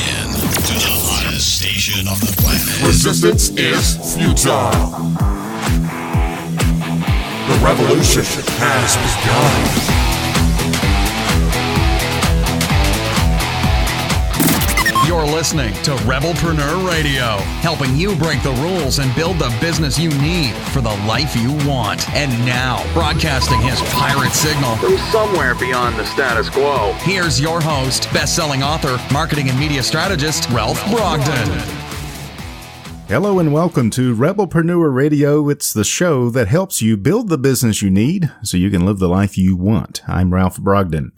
in to the hottest station on the planet. Resistance is futile. The revolution has begun. You're listening to Rebelpreneur Radio, helping you break the rules and build the business you need for the life you want. And now, broadcasting his pirate signal from somewhere beyond the status quo, here's your host, best-selling author, marketing and media strategist, Ralph Brogden. Hello and welcome to Rebelpreneur Radio. It's the show that helps you build the business you need so you can live the life you want. I'm Ralph Brogden.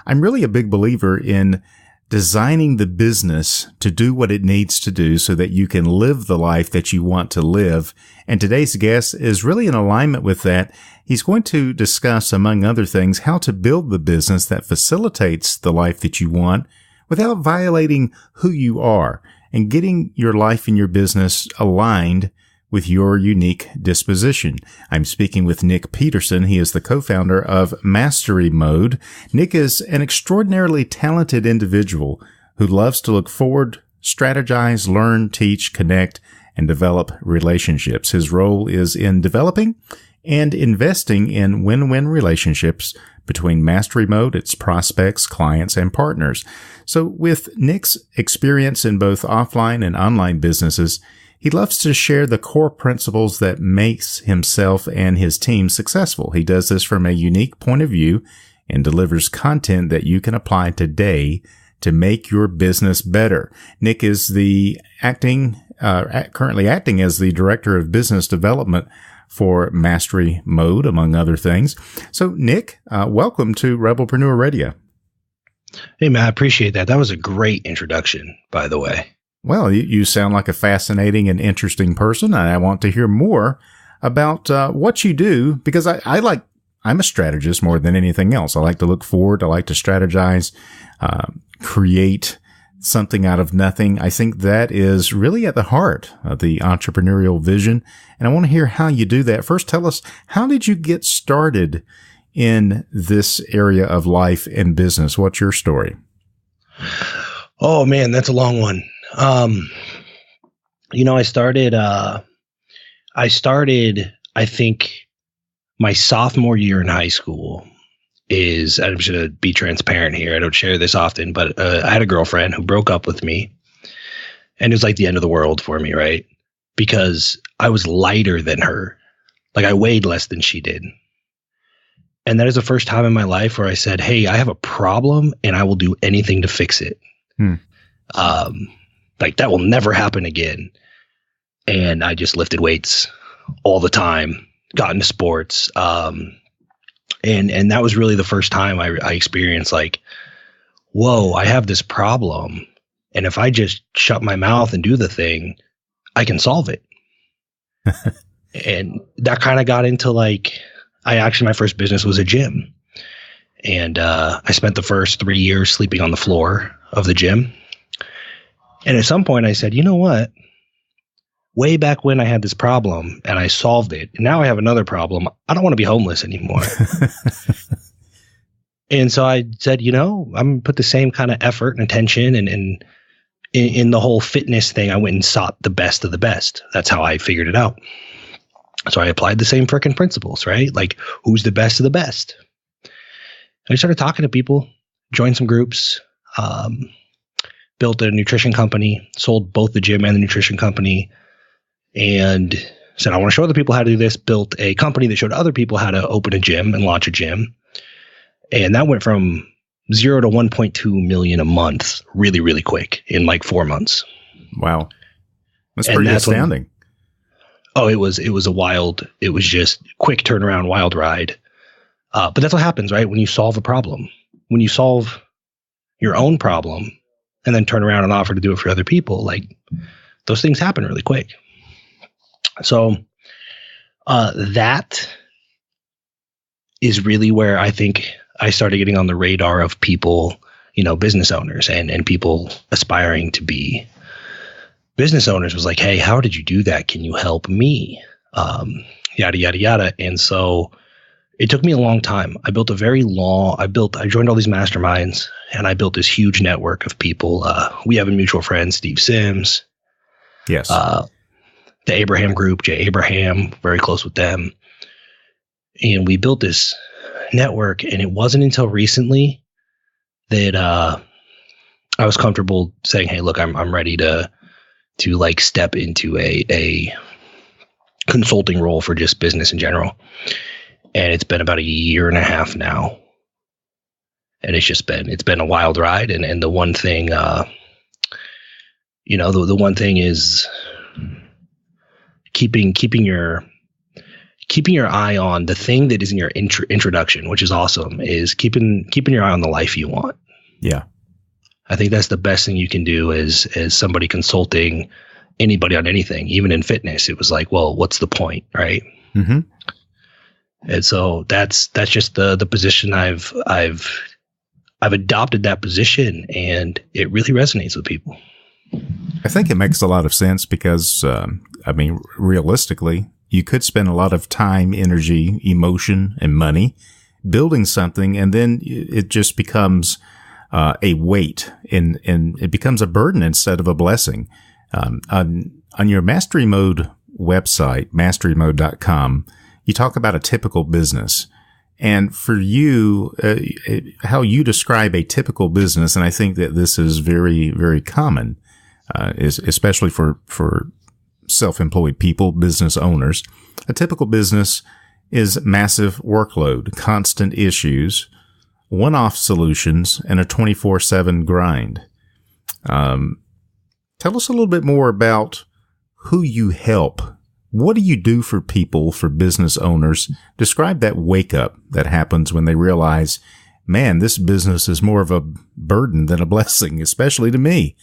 I'm really a big believer in designing the business to do what it needs to do so that you can live the life that you want to live. And today's guest is really in alignment with that. He's going to discuss, among other things, how to build the business that facilitates the life that you want without violating who you are and getting your life and your business aligned with your unique disposition. I'm speaking with Nick Peterson. He is the co-founder of Mastery Mode. Nick is an extraordinarily talented individual who loves to look forward, strategize, learn, teach, connect, and develop relationships. His role is in developing and investing in win-win relationships between Mastery Mode, its prospects, clients, and partners. So with Nick's experience in both offline and online businesses, he loves to share the core principles that makes himself and his team successful. He does this from a unique point of view and delivers content that you can apply today to make your business better. Nick is currently acting as the Director of Business Development for Mastery Mode, among other things. So, Nick, welcome to Rebelpreneur Radio. Hey, man, I appreciate that. That was a great introduction, by the way. Well, you sound like a fascinating and interesting person. I want to hear more about what you do, because I'm a strategist more than anything else. I like to look forward. I like to strategize, create something out of nothing. I think that is really at the heart of the entrepreneurial vision. And I want to hear how you do that. First, tell us, how did you get started in this area of life and business? What's your story? Oh, man, that's a long one. I think my sophomore year in high school is, I'm just going to be transparent here. I don't share this often, but I had a girlfriend who broke up with me, and it was like the end of the world for me, right? Because I was lighter than her. Like, I weighed less than she did. And that is the first time in my life where I said, hey, I have a problem and I will do anything to fix it. Like, that will never happen again. And I just lifted weights all the time, got into sports. And that was really the first time I experienced, like, whoa, I have this problem. And if I just shut my mouth and do the thing, I can solve it. And that kind of got into, like, my first business was a gym. And I spent the first 3 years sleeping on the floor of the gym. And at some point I said, you know what? Way back when I had this problem and I solved it, and now I have another problem. I don't want to be homeless anymore. And so I said, I'm going to put the same kind of effort and attention and in the whole fitness thing. I went and sought the best of the best. That's how I figured it out. So I applied the same freaking principles, right? Like, who's the best of the best? I started talking to people, joined some groups, built a nutrition company, sold both the gym and the nutrition company, and said, I want to show other people how to do this. Built a company that showed other people how to open a gym and launch a gym. And that went from 0 to 1.2 million a month really, really quick in like 4 months. Wow. That's pretty astounding. It was it was just quick turnaround, wild ride. But that's what happens, right? When you solve a problem, when you solve your own problem and then turn around and offer to do it for other people, like, those things happen really quick. So that is really where I think I started getting on the radar of people, business owners and people aspiring to be business owners. Was like, hey, how did you do that? Can you help me? Yada, yada, yada. And so it took me a long time. I joined all these masterminds, and I built this huge network of people. We have a mutual friend, Steve Sims. Yes. The Abraham group, Jay Abraham, very close with them. And we built this network, and it wasn't until recently that I was comfortable saying, hey, look, I'm ready to like step into a consulting role for just business in general. And it's been about a year and a half now. And it's been a wild ride. And the one thing, the one thing is keeping your eye on the thing that is in your introduction, which is awesome, is keeping your eye on the life you want. Yeah. I think that's the best thing you can do as somebody consulting anybody on anything, even in fitness. It was like, well, what's the point, right? Mm-hmm. And so that's just the position I've adopted that position, and it really resonates with people. I think it makes a lot of sense because, realistically, you could spend a lot of time, energy, emotion, and money building something, and then it just becomes a weight, and it becomes a burden instead of a blessing. On your Mastery Mode website, masterymode.com, you talk about a typical business. And for you, how you describe a typical business, and I think that this is very, very common, especially for self-employed people, business owners. A typical business is massive workload, constant issues, one-off solutions, and a 24/7 grind. Tell us a little bit more about who you help. What do you do for people, for business owners? Describe that wake up that happens when they realize, man, this business is more of a burden than a blessing, especially to me.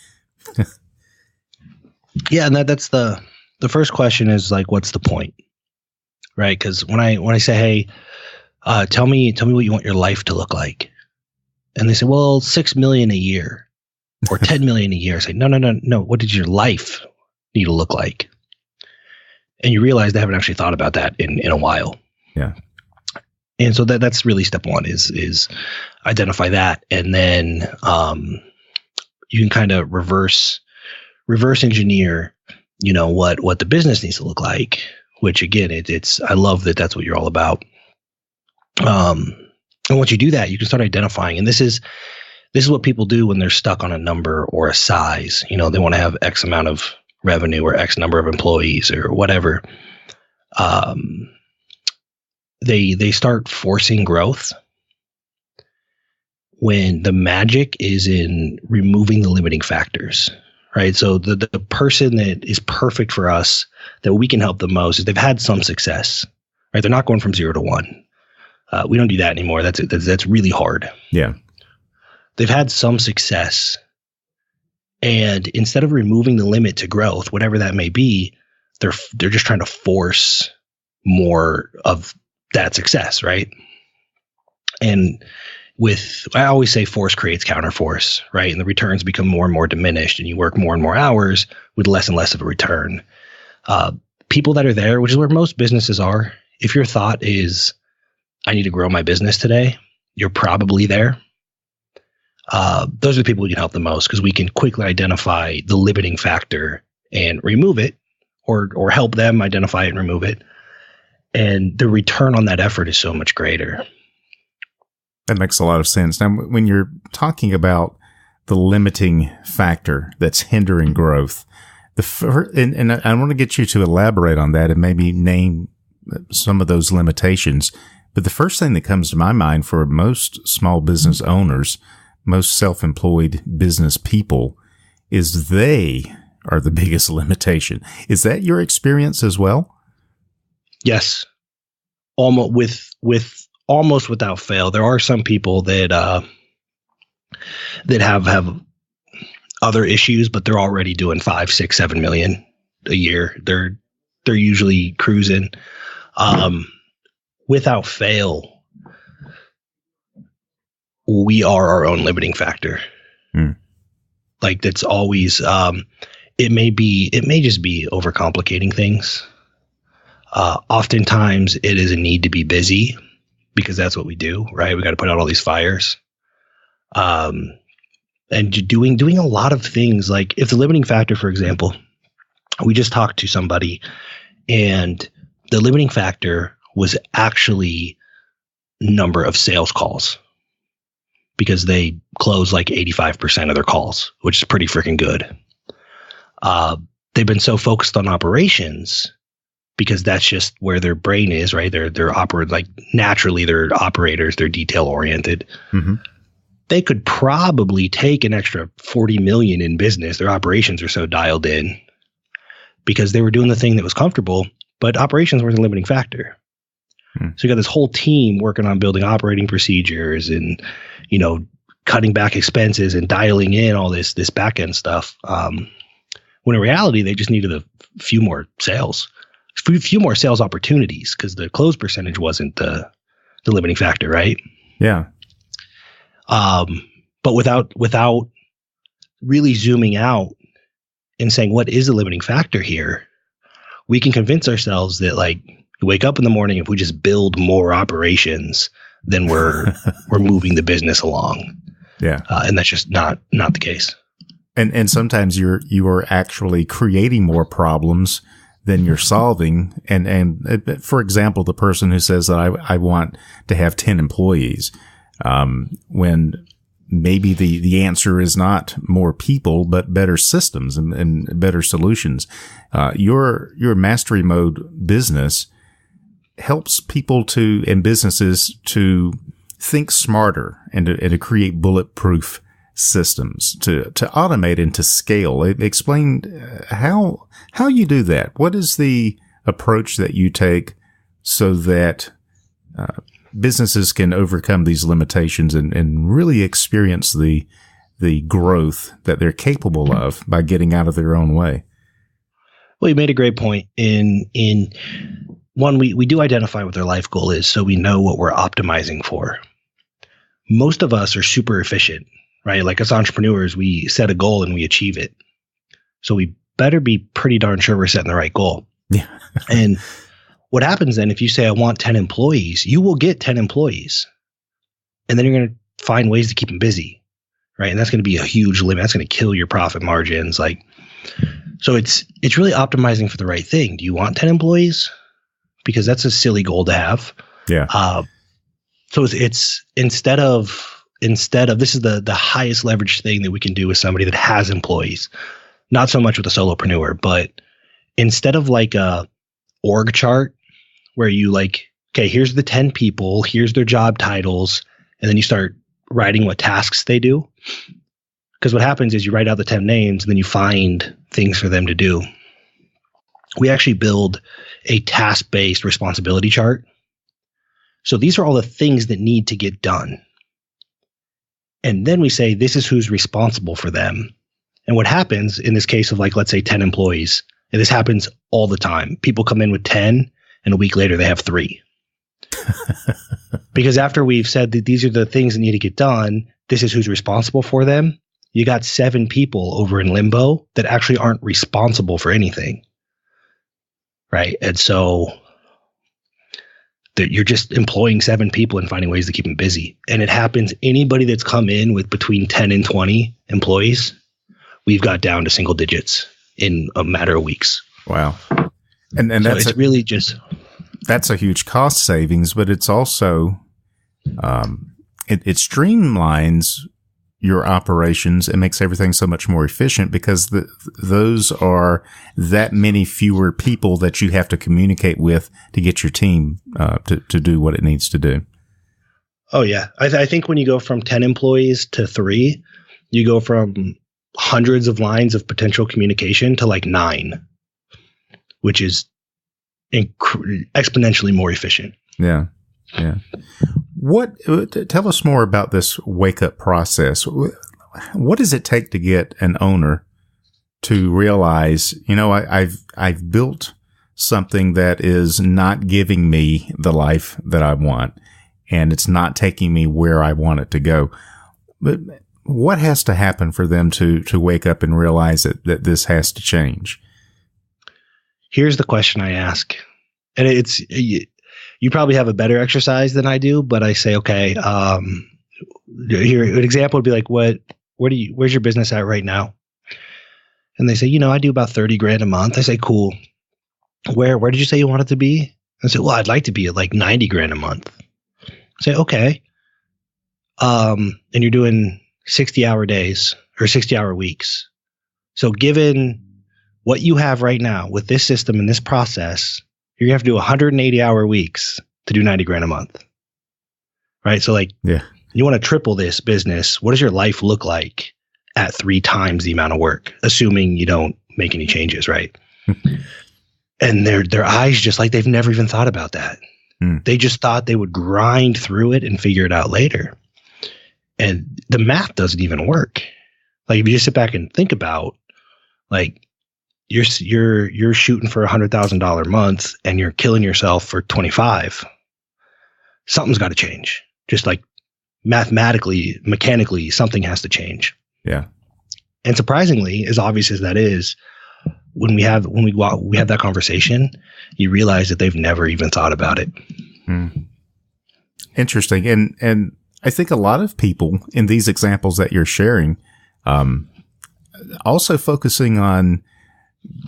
Yeah, and that's the first question is like, what's the point, right? Because when I say, hey, tell me what you want your life to look like, and they say, well, 6 million a year or 10 million a year. I say, no. What did your life need to look like? And you realize they haven't actually thought about that in a while. Yeah. And so that's really step one is identify that, and then you can kind of reverse engineer, what the business needs to look like. Which again, I love that that's what you're all about. And once you do that, you can start identifying, and this is what people do when they're stuck on a number or a size. They want to have X amount of revenue or X number of employees or whatever. They start forcing growth when the magic is in removing the limiting factors, right? So the person that is perfect for us, that we can help the most, is they've had some success, right? They're not going from 0 to 1. We don't do that anymore. That's really hard. Yeah. They've had some success. And instead of removing the limit to growth, whatever that may be, they're just trying to force more of that success, right? And I always say force creates counterforce, right? And the returns become more and more diminished, and you work more and more hours with less and less of a return. People that are there, which is where most businesses are, if your thought is, I need to grow my business today, you're probably there. Those are the people we can help the most, because we can quickly identify the limiting factor and remove it, or help them identify it and remove it. And the return on that effort is so much greater. That makes a lot of sense. Now, when you're talking about the limiting factor that's hindering growth, and I want to get you to elaborate on that and maybe name some of those limitations. But the first thing that comes to my mind for most small business owners, most self-employed business people, is they are the biggest limitation. Is that your experience as well? Yes. Almost without fail. There are some people that have other issues, but they're already doing 5, 6, 7 million a year. They're usually cruising. Without fail, we are our own limiting factor. Like, that's always, it may just be overcomplicating things. Oftentimes it is a need to be busy. because that's what we do, right? We got to put out all these fires. And doing a lot of things, like if the limiting factor, for example, we just talked to somebody and the limiting factor was actually number of sales calls, because they close like 85% of their calls, which is pretty freaking good. They've been so focused on operations because that's just where their brain is, right? They're naturally they're operators, they're detail oriented. Mm-hmm. They could probably take an extra 40 million in business. Their operations are so dialed in because they were doing the thing that was comfortable, but operations were the limiting factor. So you got this whole team working on building operating procedures and, cutting back expenses and dialing in all this back end stuff. When in reality, they just needed a few more sales opportunities, because the close percentage wasn't the limiting factor, right? Yeah. But without really zooming out and saying what is the limiting factor here, we can convince ourselves that like you wake up in the morning, if we just build more operations, then we're moving the business along. Yeah. And that's just not the case. And sometimes you are actually creating more problems than you're solving. And for example, the person who says that I want to have 10 employees, when maybe the answer is not more people, but better systems and better solutions. Your mastery mode business helps people and businesses to think smarter and to create bulletproof systems, to automate and to scale. Explain how you do that. What is the approach that you take so that businesses can overcome these limitations and really experience the growth that they're capable of by getting out of their own way? Well, you made a great point. In one, we do identify what their life goal is, so we know what we're optimizing for. Most of us are super efficient, right? Like as entrepreneurs, we set a goal and we achieve it. So we better be pretty darn sure we're setting the right goal. Yeah. And what happens then, if you say, I want 10 employees, you will get 10 employees. And then you're going to find ways to keep them busy, right? And that's going to be a huge limit. That's going to kill your profit margins. So it's really optimizing for the right thing. Do you want 10 employees? Because that's a silly goal to have. Yeah. So it's instead of this is the highest leverage thing that we can do with somebody that has employees, not so much with a solopreneur, but instead of like a org chart where you like, okay, here's the 10 people, here's their job titles, and then you start writing what tasks they do. Because what happens is you write out the 10 names and then you find things for them to do. We actually build a task-based responsibility chart. So these are all the things that need to get done. And then we say, this is who's responsible for them. And what happens in this case of like, let's say 10 employees, and this happens all the time. People come in with 10 and a week later they have 3. Because after we've said that these are the things that need to get done, this is who's responsible for them. You got 7 people over in limbo that actually aren't responsible for anything. Right. And so you're just employing 7 people and finding ways to keep them busy. And it happens, anybody that's come in with between 10 and 20 employees, we've got down to single digits in a matter of weeks. Wow. And so that's really just, that's a huge cost savings, but it's also, it streamlines your operations and makes everything so much more efficient, because those are that many fewer people that you have to communicate with to get your team to do what it needs to do. Oh yeah. I think when you go from 10 employees to 3, you go from hundreds of lines of potential communication to like 9, which is exponentially more efficient. Yeah. Yeah. Tell us more about this wake up process. What does it take to get an owner to realize, I've built something that is not giving me the life that I want, and it's not taking me where I want it to go. But what has to happen for them to wake up and realize that this has to change? Here's the question I ask. And you probably have a better exercise than I do, but I say, okay, here, an example would be like, where's your business at right now? And they say, I do about 30 grand a month. I say, cool. Where did you say you want it to be? I say, well, I'd like to be at like 90 grand a month. I say, okay. And you're doing 60-hour days or 60-hour weeks. So given what you have right now with this system and this process, you're gonna have to do 180-hour weeks to do 90 grand a month. Right? So like, you want to triple this business. What does your life look like at 3 times the amount of work, assuming you don't make any changes, right? And their eyes just like they've never even thought about that. They just thought they would grind through it and figure it out later. And the math doesn't even work. Like if you just sit back and think about, like you're shooting for $100,000 a month and you're killing yourself for 25. Something's got to change. Just like mathematically, mechanically, something has to change. Yeah. And surprisingly, as obvious as that is, when we have that conversation, you realize that they've never even thought about it. Interesting. And I think a lot of people in these examples that you're sharing, also focusing on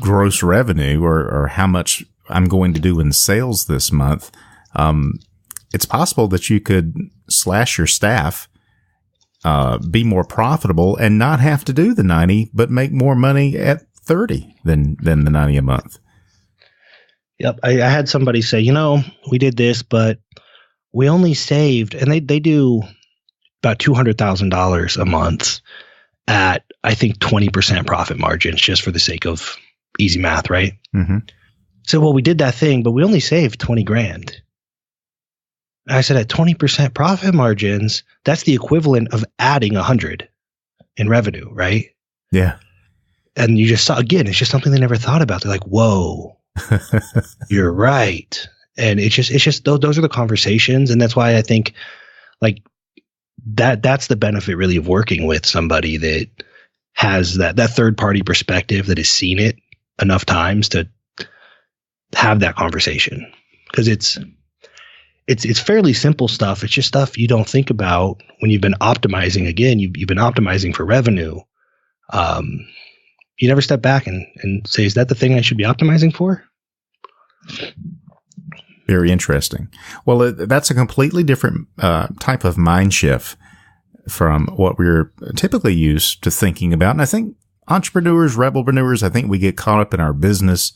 gross revenue or how much I'm going to do in sales this month. It's possible that you could slash your staff, be more profitable and not have to do the 90, but make more money at 30 than the 90 a month. Yep. I had somebody say, we did this, but we only saved, and they do about $200,000 a month at, I think, 20% profit margins, just for the sake of easy math, right? Mm-hmm. So, well, we did that thing, but we only saved 20 grand. I said, at 20% profit margins, that's the equivalent of adding 100 in revenue, right? Yeah. And you just saw, again, it's just something they never thought about. They're like, whoa, you're right. And it's just those are the conversations. And that's why I think like that's the benefit really of working with somebody that has that third party perspective, that has seen it enough times to have that conversation. Because it's fairly simple stuff. It's just stuff you don't think about when you've been optimizing. Again, you've been optimizing for revenue. You never step back and say, is that the thing I should be optimizing for? Very interesting. Well, that's a completely different type of mind shift from what we're typically used to thinking about. And I think entrepreneurs, rebelpreneurs, I think we get caught up in our business.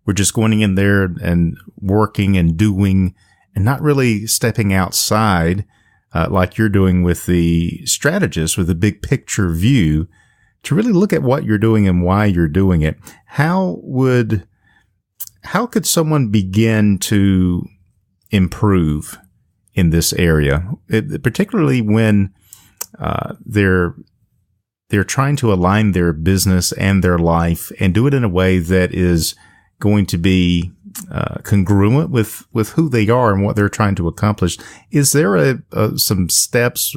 We're just going in there and working and doing and not really stepping outside like you're doing with the strategist with a big picture view to really look at what you're doing and why you're doing it. How could someone begin to improve in this area, particularly when they're trying to align their business and their life and do it in a way that is going to be congruent with who they are and what they're trying to accomplish? Is there some steps,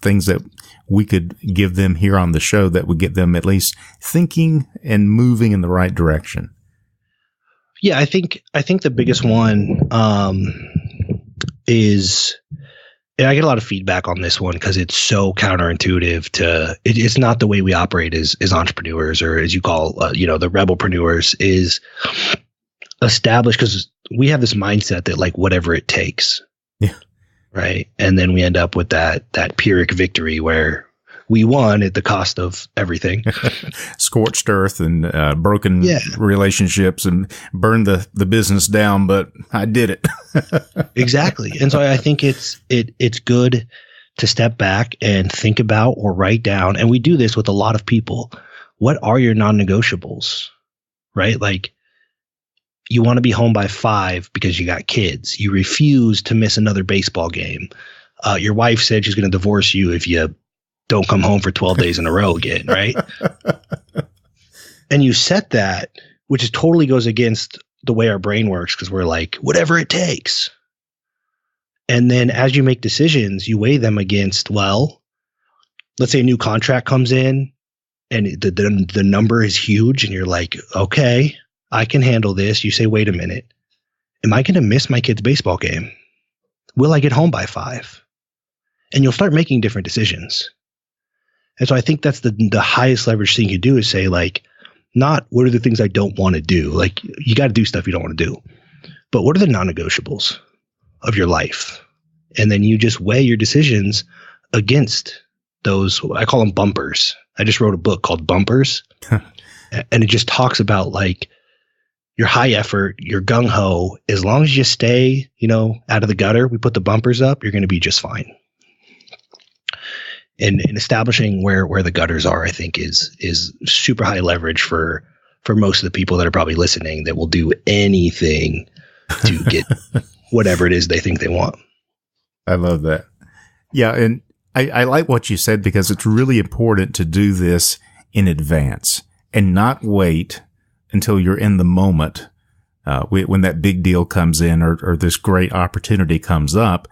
things that we could give them here on the show that would get them at least thinking and moving in the right direction? Yeah, I think the biggest one is, and I get a lot of feedback on this one because it's so counterintuitive to it's not the way we operate as entrepreneurs, or as you call the rebelpreneurs, is established, because we have this mindset that like whatever it takes. Yeah. Right. And then we end up with that Pyrrhic victory where we won at the cost of everything. Scorched earth and broken relationships and burned the business down, but I did it. Exactly. And so I think it's good to step back and think about or write down. And we do this with a lot of people. What are your non-negotiables? Right? Like, you want to be home by 5 because you got kids. You refuse to miss another baseball game. Your wife said she's going to divorce you if you don't come home for 12 days in a row again, right? And you set that, which totally goes against the way our brain works, because we're like, whatever it takes. And then as you make decisions, you weigh them against, well, let's say a new contract comes in and the number is huge and you're like, okay, I can handle this. You say, wait a minute. am I going to miss my kid's baseball game? Will I get home by 5? And you'll start making different decisions. And so I think that's the highest leverage thing you do is say, like, not what are the things I don't want to do? Like, you got to do stuff you don't want to do. But what are the non-negotiables of your life? And then you just weigh your decisions against those. I call them bumpers. I just wrote a book called Bumpers. And it just talks about, like, your high effort, your gung ho. As long as you stay, out of the gutter, we put the bumpers up, you're going to be just fine. And establishing where the gutters are, I think is super high leverage for most of the people that are probably listening that will do anything to get whatever it is they think they want. I love that. Yeah. And I like what you said, because it's really important to do this in advance and not wait until you're in the moment, when that big deal comes in or this great opportunity comes up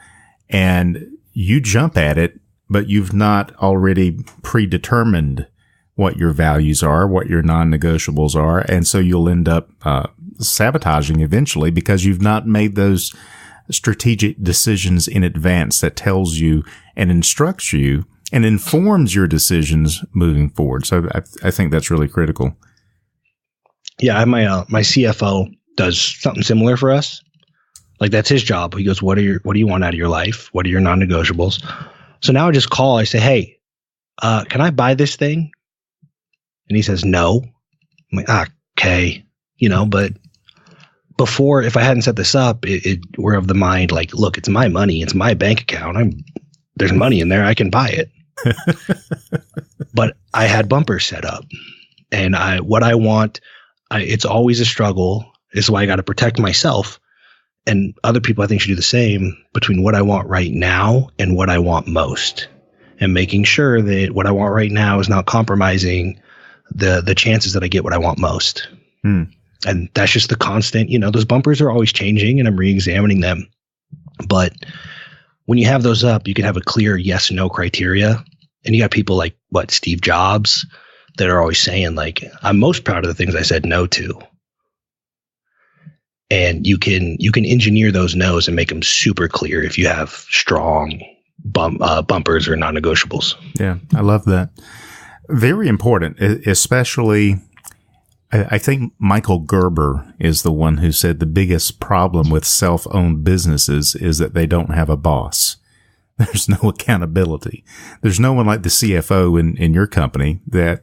and you jump at it, but you've not already predetermined what your values are, what your non-negotiables are. And so you'll end up sabotaging eventually because you've not made those strategic decisions in advance that tells you and instructs you and informs your decisions moving forward. So I think that's really critical. Yeah, my CFO does something similar for us. Like, that's his job. He goes, what do you want out of your life? What are your non-negotiables? So now I just call. I say, hey, can I buy this thing? And he says, no. I'm like, okay. But before, if I hadn't set this up, we're of the mind, like, look, it's my money. It's my bank account. There's money in there. I can buy it. But I had bumpers set up. And what I want, it's always a struggle. This is why I got to protect myself. And other people, I think, should do the same between what I want right now and what I want most, and making sure that what I want right now is not compromising the chances that I get what I want most. And that's just the constant, those bumpers are always changing and I'm re-examining them. But when you have those up, you can have a clear yes, no criteria. And you got people like Steve Jobs that are always saying, like, I'm most proud of the things I said no to. And you can engineer those no's and make them super clear if you have strong bumpers or non-negotiables. Yeah, I love that. Very important, especially, I think Michael Gerber is the one who said the biggest problem with self-owned businesses is that they don't have a boss. There's no accountability. There's no one like the CFO in your company that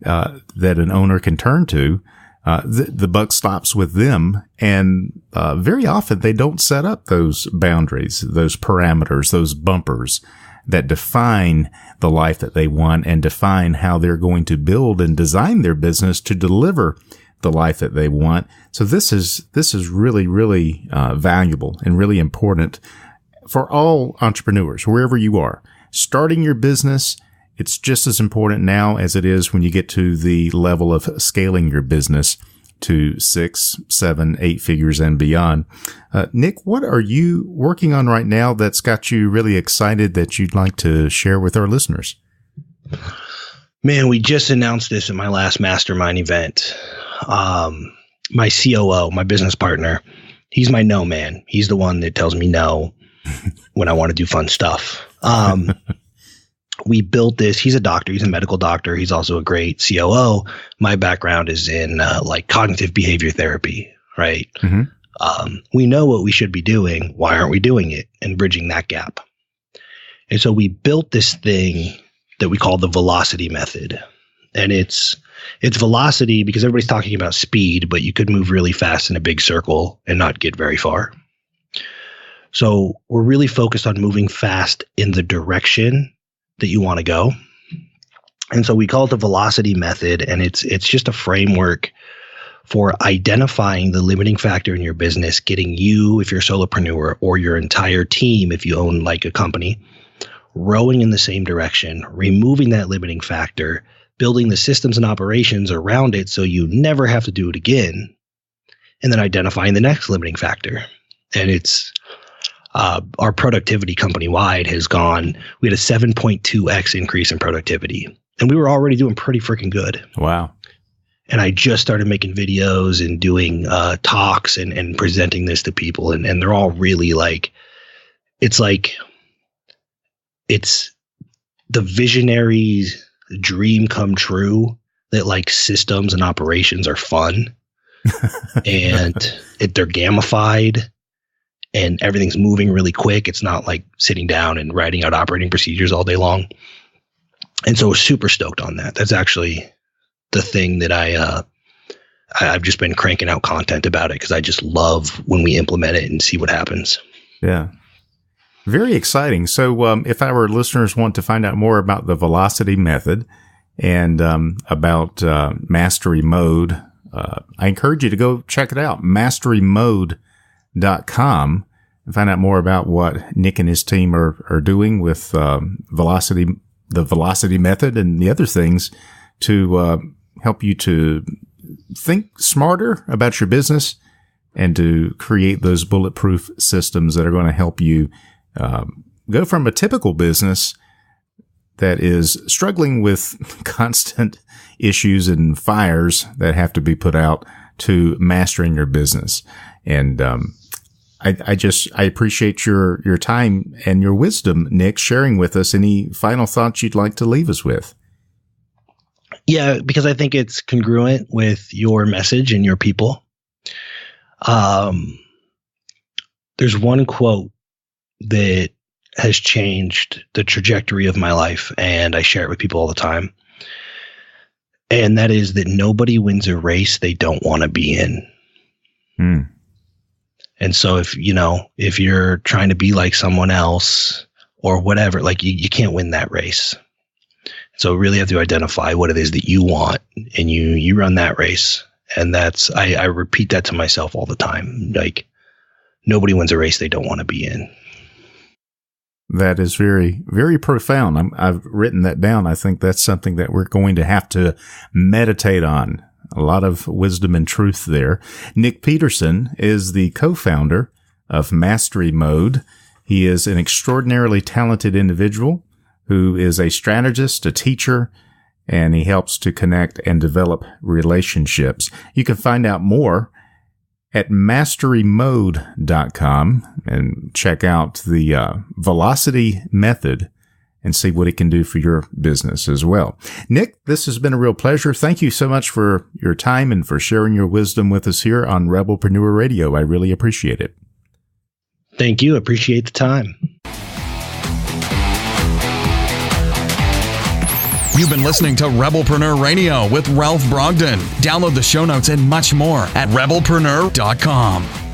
an owner can turn to. The buck stops with them, and very often they don't set up those boundaries, those parameters, those bumpers that define the life that they want and define how they're going to build and design their business to deliver the life that they want. So this is really, really valuable and really important for all entrepreneurs, wherever you are. Starting your business, it's just as important now as it is when you get to the level of scaling your business to 6, 7, 8 figures and beyond. Nick, what are you working on right now that's got you really excited that you'd like to share with our listeners? Man, we just announced this at my last mastermind event. My COO, my business partner, he's my no man. He's the one that tells me no when I want to do fun stuff. We built this. He's a doctor. He's a medical doctor. He's also a great COO. My background is in like cognitive behavior therapy, right? Mm-hmm. We know what we should be doing. Why aren't we doing it? And bridging that gap. And so we built this thing that we call the velocity method. And it's velocity because everybody's talking about speed, but you could move really fast in a big circle and not get very far. So we're really focused on moving fast in the direction that you want to go. And so we call it the velocity method. And it's just a framework for identifying the limiting factor in your business, getting you, if you're a solopreneur, or your entire team, if you own like a company, rowing in the same direction, removing that limiting factor, building the systems and operations around it so you never have to do it again, and then identifying the next limiting factor. And it's our productivity company-wide has gone, we had a 7.2x increase in productivity. And we were already doing pretty freaking good. Wow. And I just started making videos and doing talks and presenting this to people. And they're all really like it's the visionary's dream come true that like systems and operations are fun and they're gamified and everything's moving really quick. It's not like sitting down and writing out operating procedures all day long. And so I was super stoked on that. That's actually the thing that I've just been cranking out content about it because I just love when we implement it and see what happens. Yeah. Very exciting. So if our listeners want to find out more about the velocity method and about mastery mode, I encourage you to go check it out, masterymode.com, and find out more about what Nick and his team are doing with the velocity method and the other things to help you to think smarter about your business and to create those bulletproof systems that are going to help you go from a typical business that is struggling with constant issues and fires that have to be put out to mastering your business. And I appreciate your time and your wisdom, Nick, sharing with us. Any final thoughts you'd like to leave us with? Yeah, because I think it's congruent with your message and your people. There's one quote that has changed the trajectory of my life, and I share it with people all the time. And that is that nobody wins a race they don't want to be in. And so if you're trying to be like someone else or whatever, like you can't win that race. So really have to identify what it is that you want, and you run that race. And that's, I repeat that to myself all the time. Like, nobody wins a race they don't want to be in. That is very, very profound. I've written that down. I think that's something that we're going to have to meditate on. A lot of wisdom and truth there. Nick Peterson is the co-founder of Mastery Mode. He is an extraordinarily talented individual who is a strategist, a teacher, and he helps to connect and develop relationships. You can find out more at masterymode.com and check out the velocity method and see what it can do for your business as well. Nick, this has been a real pleasure. Thank you so much for your time and for sharing your wisdom with us here on Rebelpreneur Radio. I really appreciate it. Thank you. Appreciate the time. You've been listening to Rebelpreneur Radio with Ralph Brogden. Download the show notes and much more at rebelpreneur.com.